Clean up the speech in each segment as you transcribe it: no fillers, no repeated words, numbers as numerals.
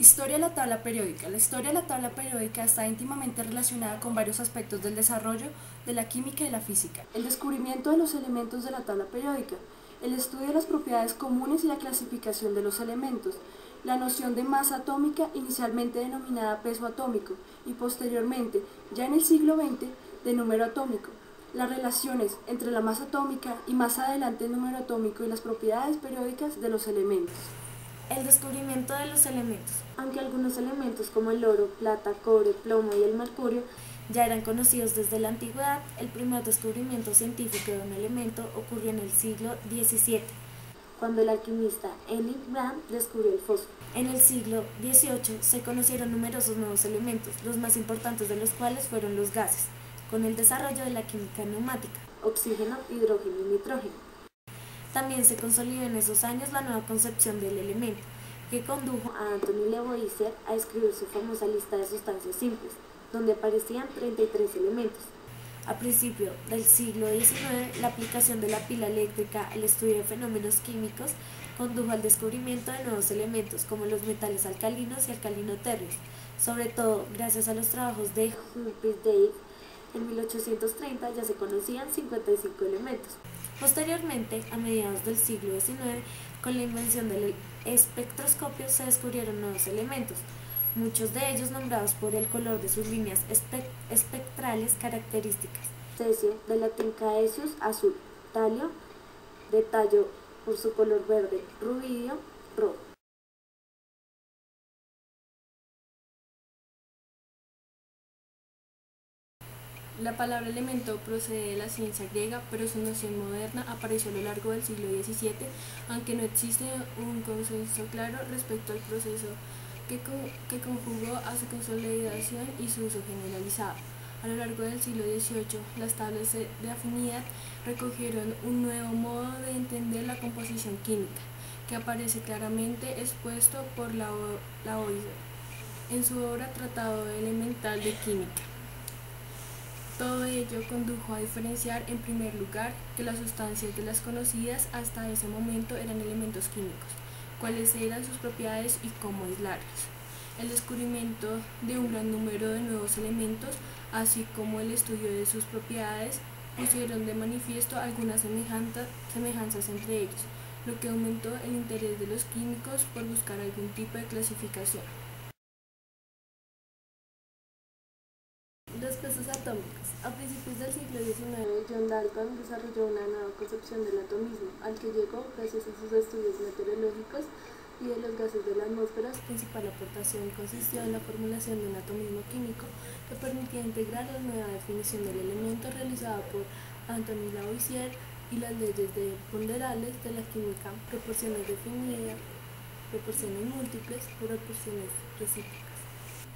Historia de la tabla periódica. La historia de la tabla periódica está íntimamente relacionada con varios aspectos del desarrollo de la química y la física. El descubrimiento de los elementos de la tabla periódica, el estudio de las propiedades comunes y la clasificación de los elementos, la noción de masa atómica inicialmente denominada peso atómico y posteriormente, ya en el siglo XX, de número atómico, las relaciones entre la masa atómica y más adelante el número atómico y las propiedades periódicas de los elementos. El descubrimiento de los elementos. Aunque algunos elementos como el oro, plata, cobre, plomo y el mercurio ya eran conocidos desde la antigüedad, el primer descubrimiento científico de un elemento ocurrió en el siglo XVII, cuando el alquimista Emil Brand descubrió el fósforo. En el siglo XVIII se conocieron numerosos nuevos elementos, los más importantes de los cuales fueron los gases, con el desarrollo de la química neumática, oxígeno, hidrógeno y nitrógeno. También se consolidó en esos años la nueva concepción del elemento, que condujo a Anthony Lavoisier a escribir su famosa lista de sustancias simples, donde aparecían 33 elementos. A principios del siglo XIX, la aplicación de la pila eléctrica al estudio de fenómenos químicos condujo al descubrimiento de nuevos elementos como los metales alcalinos y alcalino-térreos, sobre todo gracias a los trabajos de Humphreys Davy. En 1830 ya se conocían 55 elementos. Posteriormente, a mediados del siglo XIX, con la invención del espectroscopio se descubrieron nuevos elementos, muchos de ellos nombrados por el color de sus líneas espectrales características. Cesio, del latín caesius, azul; talio, de tallo por su color verde; rubidio, rojo. La palabra elemento procede de la ciencia griega, pero su noción moderna apareció a lo largo del siglo XVII, aunque no existe un consenso claro respecto al proceso que conjugó a su consolidación y su uso generalizado. A lo largo del siglo XVIII, las tablas de afinidad recogieron un nuevo modo de entender la composición química, que aparece claramente expuesto por Lavoisier en su obra Tratado Elemental de Química. Todo ello condujo a diferenciar, en primer lugar, que las sustancias de las conocidas hasta ese momento eran elementos químicos, cuáles eran sus propiedades y cómo aislarlos. El descubrimiento de un gran número de nuevos elementos, así como el estudio de sus propiedades, pusieron de manifiesto algunas semejanzas entre ellos, lo que aumentó el interés de los químicos por buscar algún tipo de clasificación. Los pesos atómicos. A principios del siglo XIX, John Dalton desarrolló una nueva concepción del atomismo, al que llegó gracias a sus estudios meteorológicos y de los gases de la atmósfera. Su principal aportación consistió en la formulación de un atomismo químico que permitía integrar la nueva definición del elemento realizada por Anthony Lavoisier y las leyes de ponderales de la química: proporciones definidas, proporciones múltiples, proporciones recíprocas.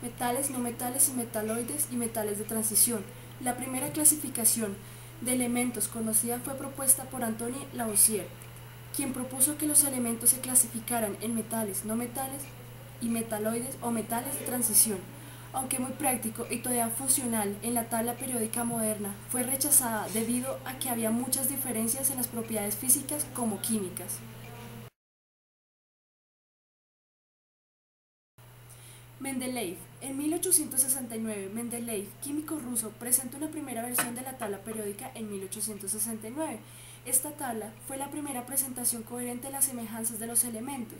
Metales, no metales y metaloides y metales de transición. La primera clasificación de elementos conocida fue propuesta por Anthony Lavoisier, quien propuso que los elementos se clasificaran en metales, no metales y metaloides o metales de transición. Aunque muy práctico y todavía funcional en la tabla periódica moderna, fue rechazada debido a que había muchas diferencias en las propiedades físicas como químicas. Mendeleev. En 1869, Mendeleev, químico ruso, presentó una primera versión de la tabla periódica en 1869. Esta tabla fue la primera presentación coherente de las semejanzas de los elementos.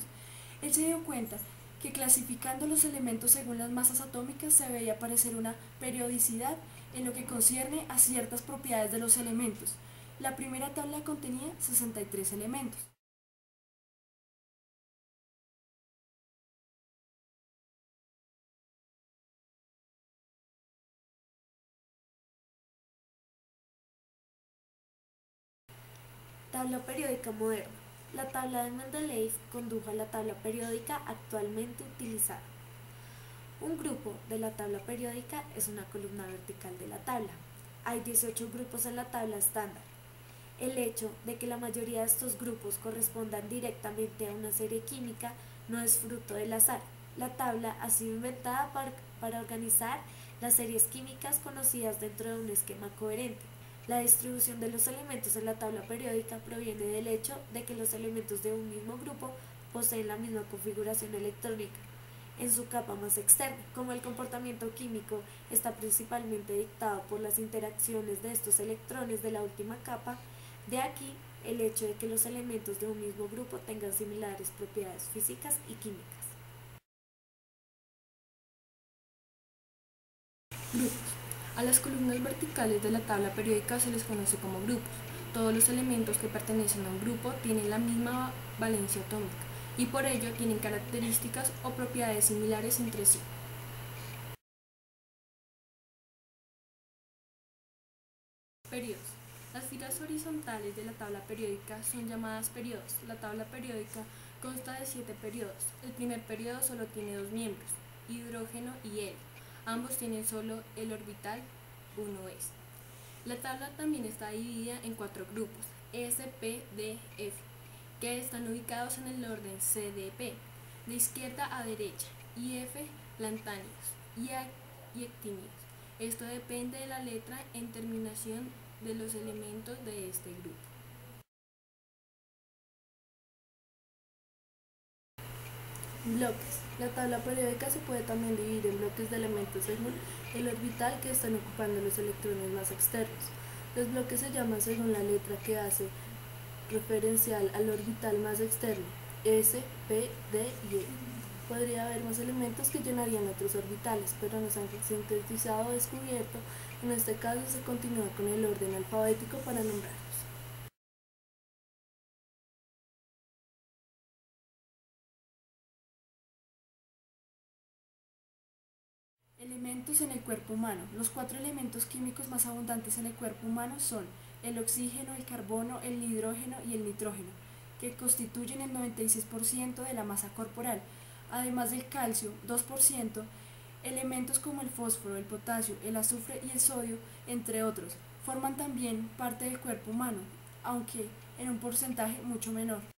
Él se dio cuenta que clasificando los elementos según las masas atómicas se veía aparecer una periodicidad en lo que concierne a ciertas propiedades de los elementos. La primera tabla contenía 63 elementos. Tabla periódica moderna. La tabla de Mendeleev condujo a la tabla periódica actualmente utilizada. Un grupo de la tabla periódica es una columna vertical de la tabla. Hay 18 grupos en la tabla estándar. El hecho de que la mayoría de estos grupos correspondan directamente a una serie química no es fruto del azar. La tabla ha sido inventada para organizar las series químicas conocidas dentro de un esquema coherente. La distribución de los elementos en la tabla periódica proviene del hecho de que los elementos de un mismo grupo poseen la misma configuración electrónica. en su capa más externa. Como el comportamiento químico está principalmente dictado por las interacciones de estos electrones de la última capa, de aquí el hecho de que los elementos de un mismo grupo tengan similares propiedades físicas y químicas. Grupos. A las columnas verticales de la tabla periódica se les conoce como grupos. Todos los elementos que pertenecen a un grupo tienen la misma valencia atómica y por ello tienen características o propiedades similares entre sí. Periodos. Las filas horizontales de la tabla periódica son llamadas periodos. La tabla periódica consta de 7 periodos. El primer periodo solo tiene 2 miembros, hidrógeno y helio. Ambos tienen solo el orbital 1s. La tabla también está dividida en 4 grupos, S, P, D, F, que están ubicados en el orden C, D, P, de izquierda a derecha, y F, lantáneos y actínidos. Esto depende de la letra en terminación de los elementos de este grupo. Bloques. La tabla periódica se puede también dividir en bloques de elementos según el orbital que están ocupando los electrones más externos. Los bloques se llaman según la letra que hace referencial al orbital más externo, S, P, D y E. Podría haber más elementos que llenarían otros orbitales, pero no se han sintetizado o descubierto. En este caso se continúa con el orden alfabético para nombrarlos. Elementos en el cuerpo humano. Los 4 elementos químicos más abundantes en el cuerpo humano son el oxígeno, el carbono, el hidrógeno y el nitrógeno, que constituyen el 96% de la masa corporal. Además del calcio, 2%, elementos como el fósforo, el potasio, el azufre y el sodio, entre otros, forman también parte del cuerpo humano, aunque en un porcentaje mucho menor.